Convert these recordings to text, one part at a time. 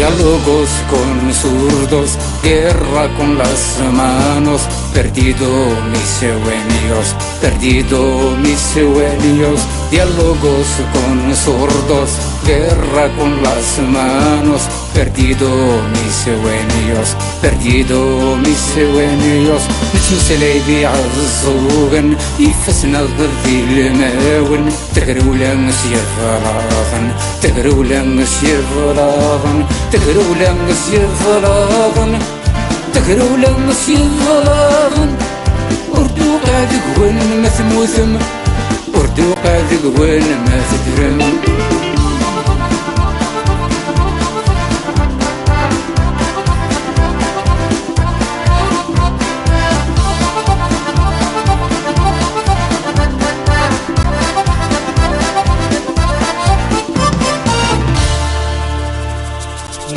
Diálogos con zurdos, guerra con las manos, perdido mis sueños, perdido mis sueños. Diálogos con zurdos, guerra con las manos, perdido mis sueños, perdido mis sueños. نتمثل بعالزوغن يفسنا ضدي الماون تقرولا مسير فراغن تقرولا مسير فراغن تقرولا مسير فراغن تقرولا مسير فراغن أردو قادق وين ما ثموثم أردو قادق وين ما تدرم.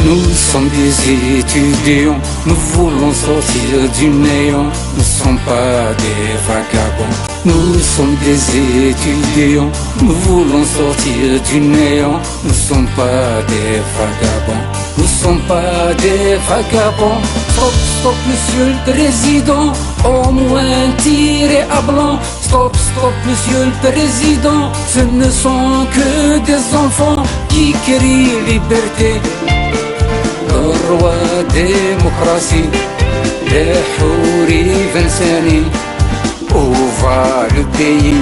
Nous sommes des étudiants, nous voulons sortir du néant. Nous ne sommes pas des vagabonds. Nous sommes des étudiants, nous voulons sortir du néant. Nous ne sommes pas des vagabonds. Nous ne sommes pas des vagabonds. Stop, stop, monsieur le président, au moins tirez à blanc. Stop, stop, monsieur le président, ce ne sont que des enfants qui crient liberté. الروا ديمقراسي لا حوري فنساني اوفا لو بيي.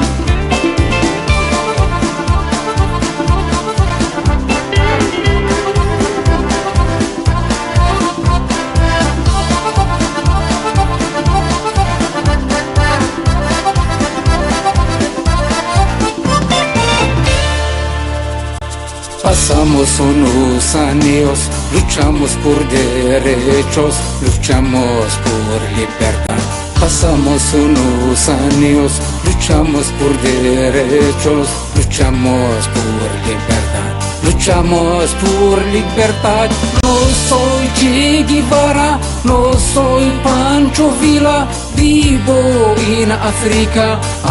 Pasamos unos años, luchamos por derechos, luchamos por libertad. Pasamos unos años, luchamos por derechos, luchamos por libertad. Luchamos por libertad. No soy Che Guevara, no soy Pancho Villa, vivo en África,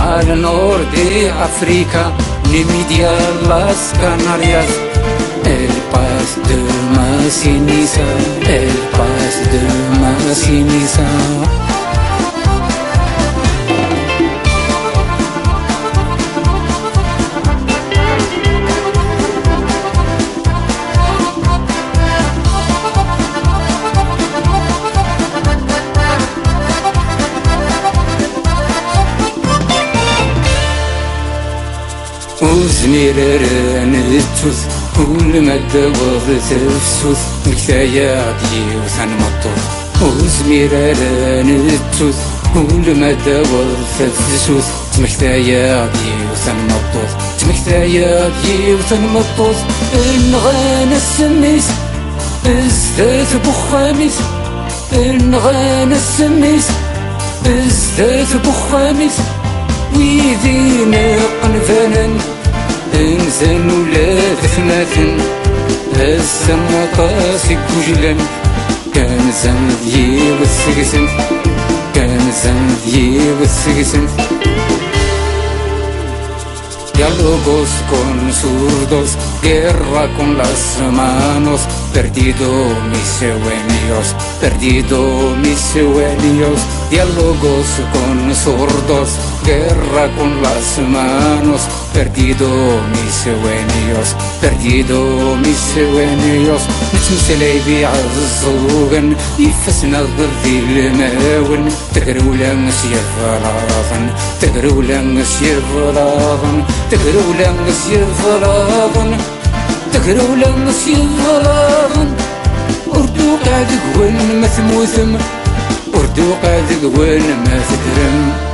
al norte de África, Namibia, las Canarias. El paz de Masiniza, el paz de Masiniza. وزمير نتوث كل ما تدور تفسوث مكتايا ديوث نمطوث. وزمير نتوث كل ما تدور تفسوث مكتايا ديوث نمطوث مكتايا ديوث نمطوث. نغانا السميس ازداد بخامس نغانا السميس ازداد بخامس. ويدين قنفانا انسان ولا ثماثن السما قاسي كوجلان كان زندي والسقسن كان زندي والسقسن. Diálogos con zurdos, guerra con las manos, perdido mis sueños, perdido mis sueños. Diálogos con zurdos, guerra con las manos, perdido mis sueños, perdido mis sueños. نتمثل بعالزوغن يفسنا ضدي الماون تقرولا مسير فراغن تقرولا مسير فراغن تقرولا مسير فراغن تقرولا مسير فراغن. أردو قادق وين ما ثموثم أردو قادق وين ما تدرم.